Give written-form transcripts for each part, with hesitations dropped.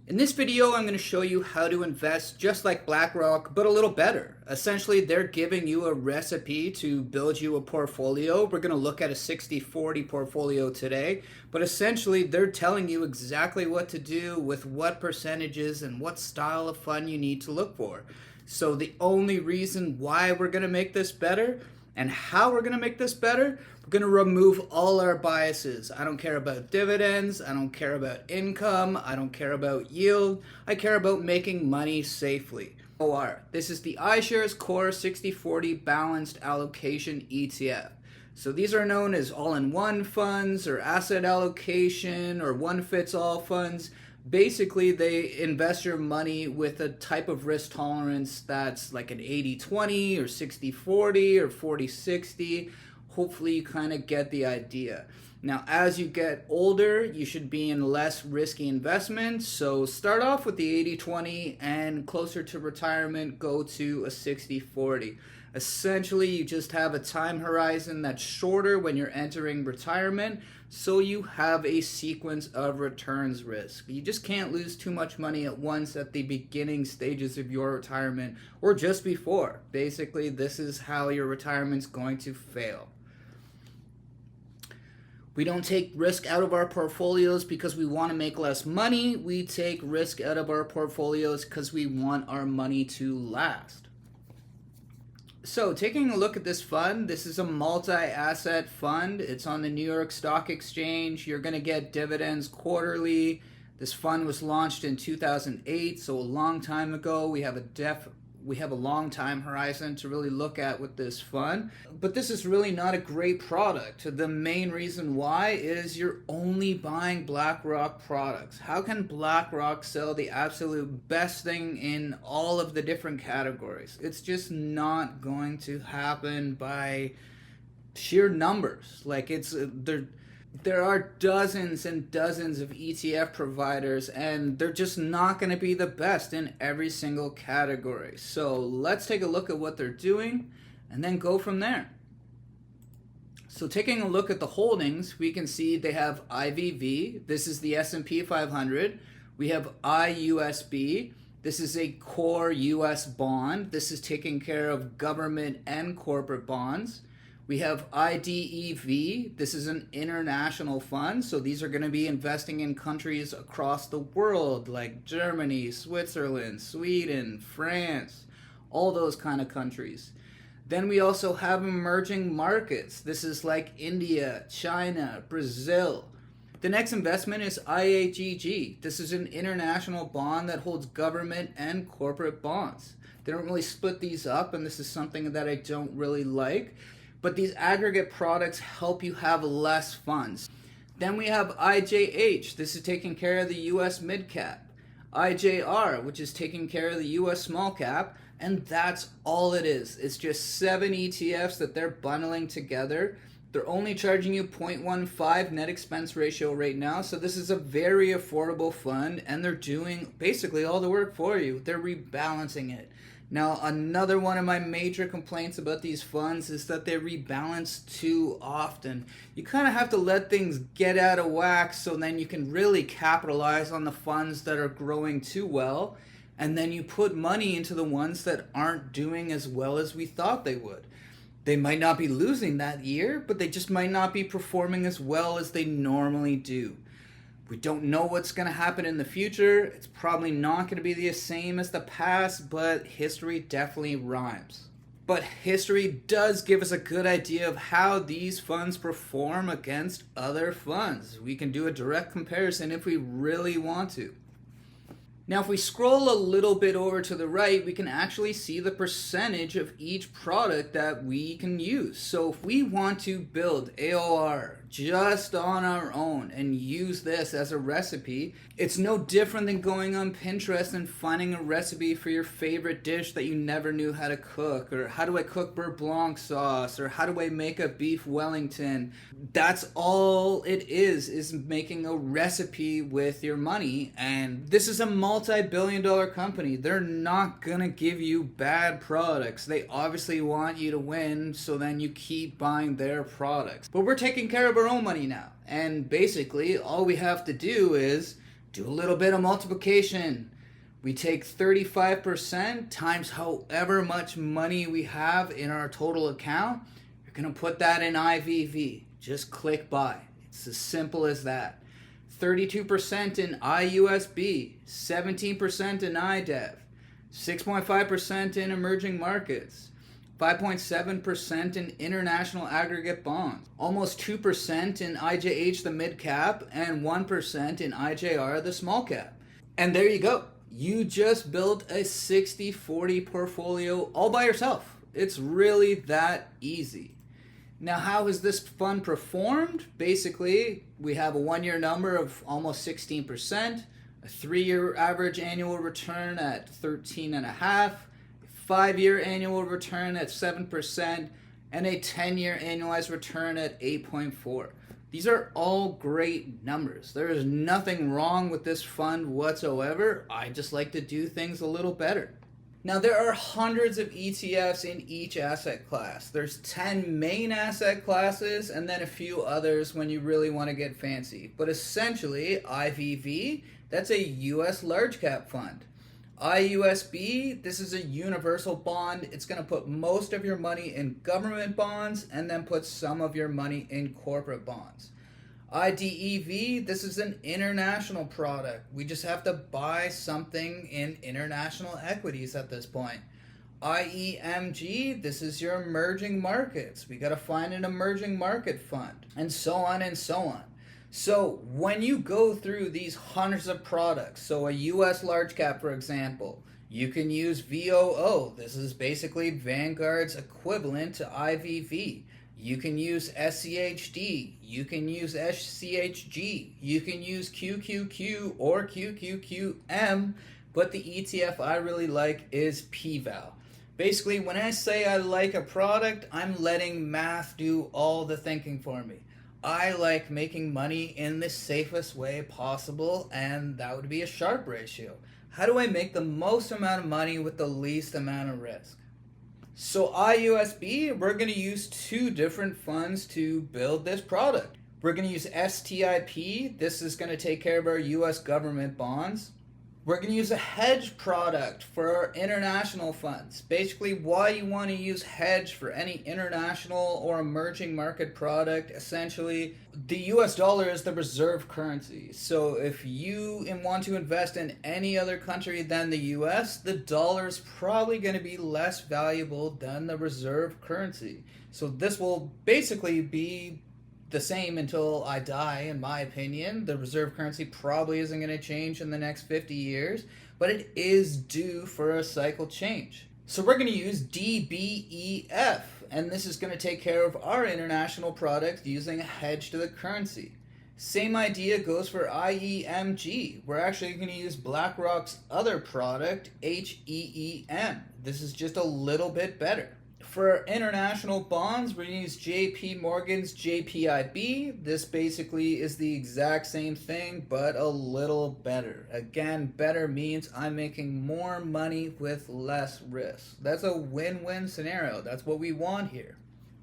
In this video, I'm going to show you how to invest just like BlackRock, but a little better. Essentially, they're giving you a recipe to build you a portfolio. We're going to look at a 60-40 portfolio today, but essentially, they're telling you exactly what to do with what percentages and what style of fund you need to look for. So the only reason why we're going to make this better and how we're going to make this better, we're going to remove all our biases. I don't care about dividends. I don't care about income. I don't care about yield. I care about making money safely. OR. This is the iShares Core 60-40 Balanced Allocation ETF. So these are known as all-in-one funds or asset allocation or one-fits-all funds. Basically, they invest your money with a type of risk tolerance that's like an 80-20 or 60-40 or 40-60. Hopefully, you kind of get the idea. Now, as you get older, you should be in less risky investments. So start off with the 80-20 and closer to retirement, go to a 60-40. Essentially, you just have a time horizon that's shorter when you're entering retirement, so you have a sequence of returns risk. You just can't lose too much money at once at the beginning stages of your retirement or just before. Basically, this is how your retirement's going to fail. We don't take risk out of our portfolios because we want to make less money. We take risk out of our portfolios because we want our money to last. So taking a look at this fund, this is a multi-asset fund. It's on the New York Stock Exchange. You're going to get dividends quarterly. This fund was launched in 2008, so a long time ago. We have a long time horizon to really look at with this fund. But this is really not a great product. The main reason why is you're only buying BlackRock products. How can BlackRock sell the absolute best thing in all of the different categories? It's just not going to happen by sheer numbers. Like there are dozens and dozens of ETF providers, and they're just not going to be the best in every single category. So let's take a look at what they're doing and then go from there. So taking a look at the holdings, we can see they have IVV. This is the S&P 500. We have IUSB. This is a core US bond. This is taking care of government and corporate bonds. We have IDEV. This is an international fund, so these are going to be investing in countries across the world like Germany, Switzerland, Sweden, France, all those kind of countries. Then we also have emerging markets. This is like India, China, Brazil. The next investment is IAGG. This is an international bond that holds government and corporate bonds. They don't really split these up, and this is something that I don't really like. But these aggregate products help you have less funds. Then we have IJH. This is taking care of the US mid cap. IJR, which is taking care of the US small cap. And that's all it is. It's just 7 ETFs that they're bundling together. They're only charging you 0.15 net expense ratio right now. So this is a very affordable fund, and they're doing basically all the work for you. They're rebalancing it. Now, another one of my major complaints about these funds is that they rebalance too often. You kind of have to let things get out of whack so then you can really capitalize on the funds that are growing too well, and then you put money into the ones that aren't doing as well as we thought they would. They might not be losing that year, but they just might not be performing as well as they normally do. We don't know what's going to happen in the future. It's probably not going to be the same as the past, but history definitely rhymes. But history does give us a good idea of how these funds perform against other funds. We can do a direct comparison if we really want to. Now, if we scroll a little bit over to the right, we can actually see the percentage of each product that we can use. So if we want to build AOR just on our own and use this as a recipe, it's no different than going on Pinterest and finding a recipe for your favorite dish that you never knew how to cook, or how do I cook beurre blanc sauce, or how do I make a beef Wellington. That's all it is making a recipe with your money. And this is a multi-billion-dollar company. They're not gonna give you bad products. They obviously want you to win, so then you keep buying their products. But we're taking care of our own money now, and basically all we have to do is Do a little bit of multiplication. We take 35% times however much money we have in our total account. You're going to put that in IVV. Just click buy. It's as simple as that. 32% in IUSB, 17% in IDEV, 6.5% in emerging markets, 5.7% in international aggregate bonds, almost 2% in IJH, the mid cap, and 1% in IJR, the small cap. And there you go. You just built a 60-40 portfolio all by yourself. It's really that easy. Now, how has this fund performed? Basically, we have a 1-year number of almost 16%, a 3-year average annual return at 13.5%, 5-year annual return at 7%, and a 10-year annualized return at 8.4%. These are all great numbers. There is nothing wrong with this fund whatsoever. I just like to do things a little better. Now, there are hundreds of ETFs in each asset class. There's 10 main asset classes and then a few others when you really want to get fancy. But essentially, IVV, that's a US large cap fund. IUSB, this is a universal bond. It's going to put most of your money in government bonds and then put some of your money in corporate bonds. IDEV, this is an international product. We just have to buy something in international equities at this point. IEMG, this is your emerging markets. We got to find an emerging market fund, and so on and so on. So when you go through these hundreds of products, so a US large cap, for example, you can use VOO. This is basically Vanguard's equivalent to IVV. You can use SCHD. You can use SCHG. You can use QQQ or QQQM, but the ETF I really like is PVAL. Basically, when I say I like a product, I'm letting math do all the thinking for me. I like making money in the safest way possible, and that would be a Sharpe ratio. How do I make the most amount of money with the least amount of risk? So IUSB, we're going to use 2 different funds to build this product. We're going to use STIP. This is going to take care of our US government bonds. We're going to use a hedge product for our international funds. Basically, why you want to use hedge for any international or emerging market product, essentially, the US dollar is the reserve currency. So if you want to invest in any other country than the US, the dollar is probably going to be less valuable than the reserve currency. So this will basically be the same until I die, in my opinion. The reserve currency probably isn't going to change in the next 50 years, but it is due for a cycle change. So we're going to use DBEF, and this is going to take care of our international product using a hedge to the currency. Same idea goes for IEMG. We're actually going to use BlackRock's other product, HEEM. This is just a little bit better. For international bonds, we're going to use JP Morgan's JPIB. This basically is the exact same thing, but a little better. Again, better means I'm making more money with less risk. That's a win-win scenario. That's what we want here.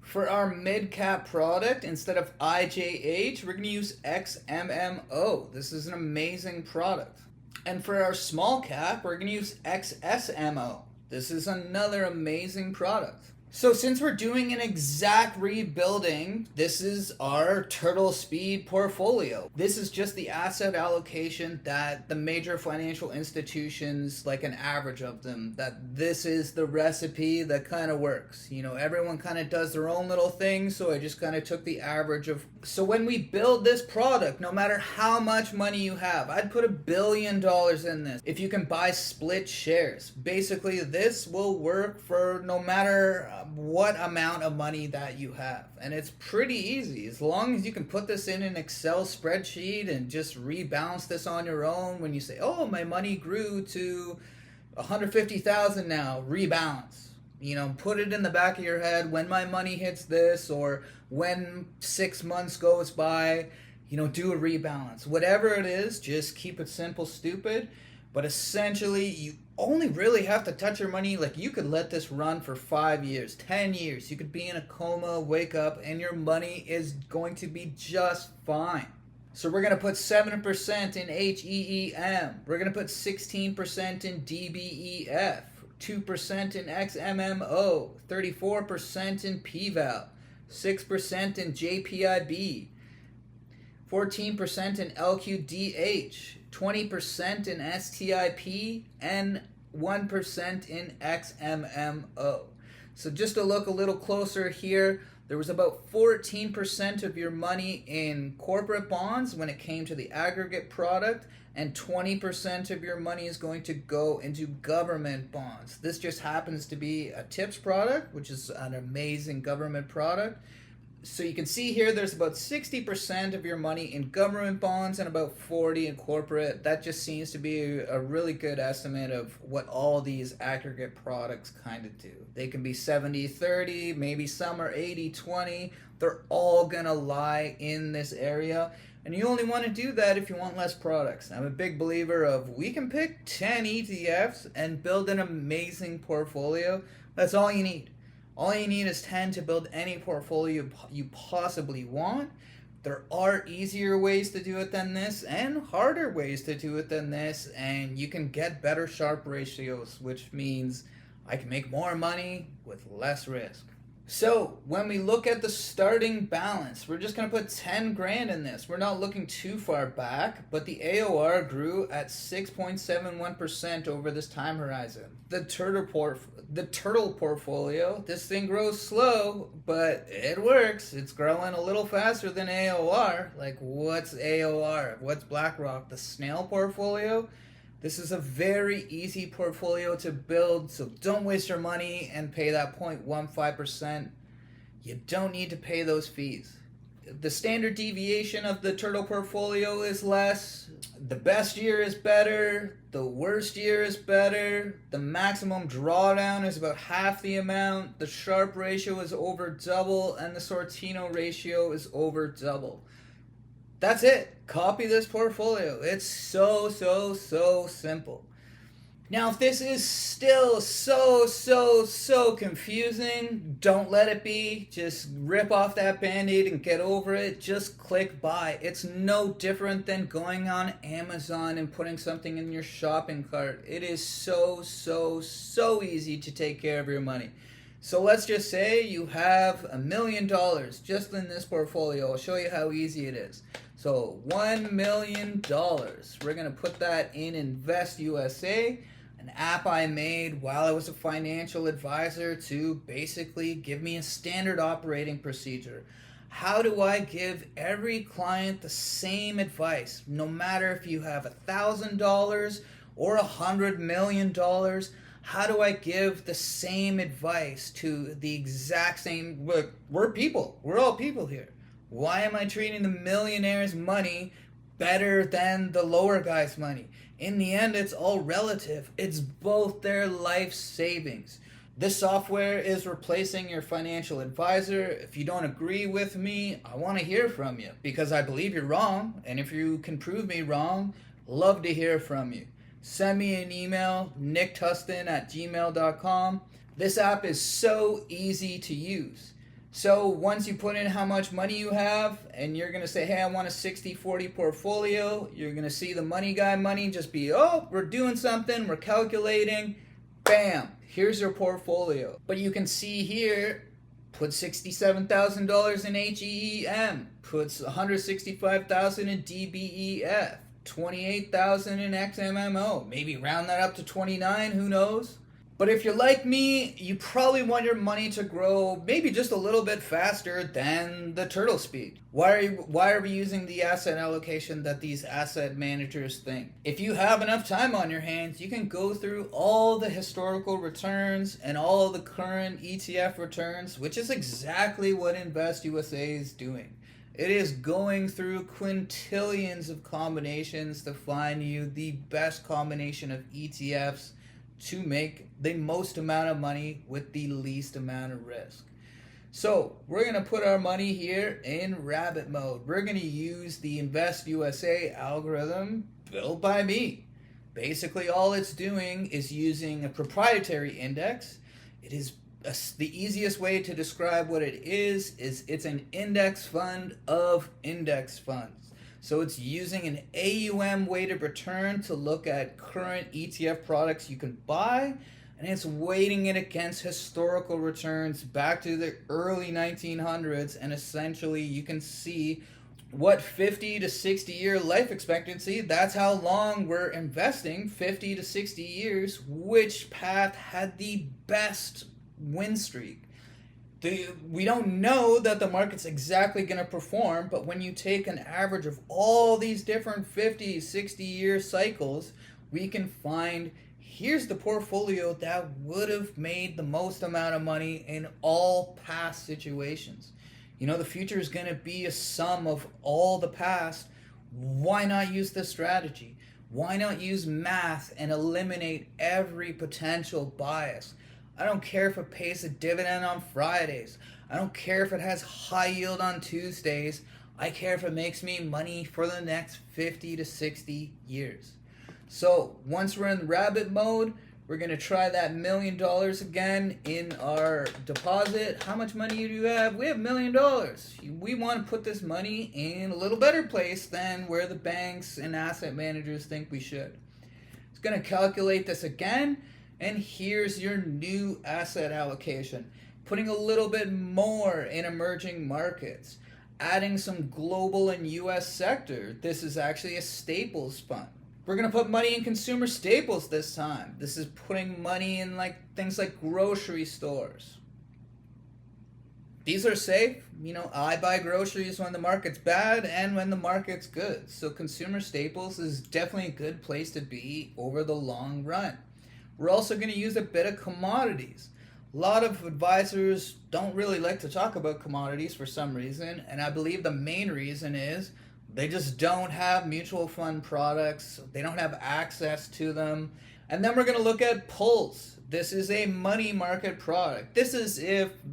For our mid-cap product, instead of IJH, we're going to use XMMO. This is an amazing product. And for our small cap, we're going to use XSMO. This is another amazing product. So since we're doing an exact rebuilding, this is our turtle speed portfolio. This is just the asset allocation that the major financial institutions, like an average of them, that this is the recipe that kind of works. You know, everyone kind of does their own little thing, so I just kind of took the average of... So when we build this product, no matter how much money you have, I'd put $1 billion in this. If you can buy split shares, basically this will work for no matter what amount of money that you have. And it's pretty easy. As long as you can put this in an Excel spreadsheet and just rebalance this on your own when you say, oh, my money grew to 150,000 now, rebalance. You know, put it in the back of your head when my money hits this, or when 6 months goes by, you know, do a rebalance. Whatever it is, just keep it simple, stupid. But essentially, you only really have to touch your money. Like, you could let this run for 5 years, 10 years. You could be in a coma, wake up, and your money is going to be just fine. So we're going to put 7% in HEEM. We're going to put 16% in DBEF, 2% in XMMO, 34% in PVAL, 6% in JPIB, 14% in LQDH, 20% in STIP, and 1% in XMMO. So just to look a little closer here, there was about 14% of your money in corporate bonds when it came to the aggregate product, and 20% of your money is going to go into government bonds. This just happens to be a TIPS product, which is an amazing government product. So you can see here there's about 60% of your money in government bonds and about 40% in corporate. That just seems to be a really good estimate of what all these aggregate products kind of do. They can be 70-30, maybe some are 80-20. They're all gonna lie in this area. And you only want to do that if you want less products. I'm a big believer of we can pick 10 ETFs and build an amazing portfolio. That's all you need. All you need is 10 to build any portfolio you possibly want. There are easier ways to do it than this and harder ways to do it than this, and you can get better Sharpe ratios, which means I can make more money with less risk. So when we look at the starting balance, we're just going to put 10 grand in this. We're not looking too far back, but the AOR grew at 6.71% over this time horizon. The turtle portfolio, this thing grows slow, but it works. It's growing a little faster than AOR. Like, what's AOR? What's BlackRock? The snail portfolio? This is a very easy portfolio to build, so don't waste your money and pay that 0.15%. You don't need to pay those fees. The standard deviation of the turtle portfolio is less. The best year is better. The worst year is better. The maximum drawdown is about half the amount. The Sharpe ratio is over double, and the Sortino ratio is over double. That's it. Copy this portfolio. It's so simple. Now, if this is still so confusing, don't let it be. Just rip off that Band-Aid and get over it. Just click buy. It's no different than going on Amazon and putting something in your shopping cart. It is so easy to take care of your money. So let's just say you have $1 million just in this portfolio. I'll show you how easy it is. So $1 million. We're going to put that in Invest USA, an app I made while I was a financial advisor to basically give me a standard operating procedure. How do I give every client the same advice, no matter if you have $1,000 or $100 million? How do I give the same advice to the exact same? Look, we're people. We're all people here. Why am I treating the millionaire's money better than the lower guy's money? In the end, it's all relative. It's both their life savings. This software is replacing your financial advisor. If you don't agree with me, I want to hear from you because I believe you're wrong. And if you can prove me wrong, love to hear from you. Send me an email, nicktustin@gmail.com. This app is so easy to use. So once you put in how much money you have, and you're going to say, hey, I want a 60-40 portfolio, you're going to see the money guy money just be, oh, we're doing something, we're calculating, bam, here's your portfolio. But you can see here, put $67,000 in HEEM, puts $165,000 in DBEF, $28,000 in XMMO, maybe round that up to 29, who knows? But if you're like me, you probably want your money to grow maybe just a little bit faster than the turtle speed. Why are we using the asset allocation that these asset managers think? If you have enough time on your hands, you can go through all the historical returns and all the current ETF returns, which is exactly what Invest USA is doing. It is going through quintillions of combinations to find you the best combination of ETFs to make the most amount of money with the least amount of risk. So we're going to put our money here in rabbit mode. We're going to use the Invest USA algorithm built by me. Basically all it's doing is using a proprietary index. It is the easiest way to describe what it is it's an index fund of index funds. So it's using an AUM weighted return to look at current ETF products you can buy, and it's weighting it against historical returns back to the early 1900s, and essentially you can see what 50 to 60 year life expectancy, that's how long we're investing, 50 to 60 years, which path had the best win streak. We don't know that the market's exactly going to perform, but when you take an average of all these different 50, 60 year cycles, we can find here's the portfolio that would have made the most amount of money in all past situations. You know, the future is going to be a sum of all the past. Why not use this strategy? Why not use math and eliminate every potential bias? I don't care if it pays a dividend on Fridays. I don't care if it has high yield on Tuesdays. I care if it makes me money for the next 50 to 60 years. So once we're in rabbit mode, we're going to try that $1 million again in our deposit. How much money do you have? We have $1 million. We want to put this money in a little better place than where the banks and asset managers think we should. It's going to calculate this again. And here's your new asset allocation. Putting a little bit more in emerging markets. Adding some global and US sector. This is actually a staples fund. We're going to put money in consumer staples this time. This is putting money in things like grocery stores. These are safe. You know, I buy groceries when the market's bad and when the market's good. So consumer staples is definitely a good place to be over the long run. We're also going to use a bit of commodities. A lot of advisors don't really like to talk about commodities for some reason, and I believe the main reason is they just don't have mutual fund products. They don't have access to them. And then we're going to look at pulls. This is a money market product. This is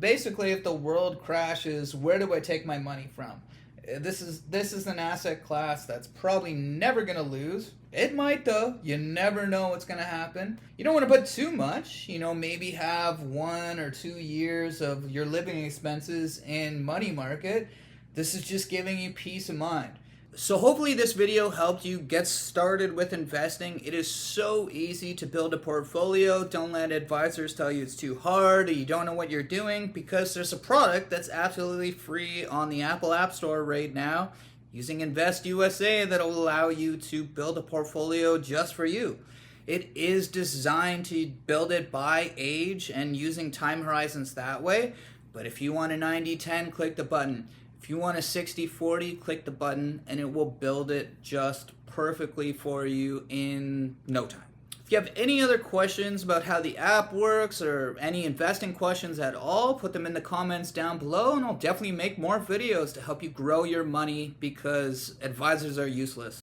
basically if the world crashes, where do I take my money from? This is an asset class that's probably never going to lose. It might though. You never know what's going to happen. You don't want to put too much. You know, maybe have 1 or 2 years of your living expenses in money market. This is just giving you peace of mind. So hopefully this video helped you get started with investing. It is so easy to build a portfolio. Don't let advisors tell you it's too hard or you don't know what you're doing, because there's a product that's absolutely free on the Apple App Store right now using Invest USA that'll allow you to build a portfolio just for you. It is designed to build it by age and using time horizons that way. But if you want a 90-10, click the button. If you want a 60-40, click the button and it will build it just perfectly for you in no time. If you have any other questions about how the app works or any investing questions at all, put them in the comments down below and I'll definitely make more videos to help you grow your money, because advisors are useless.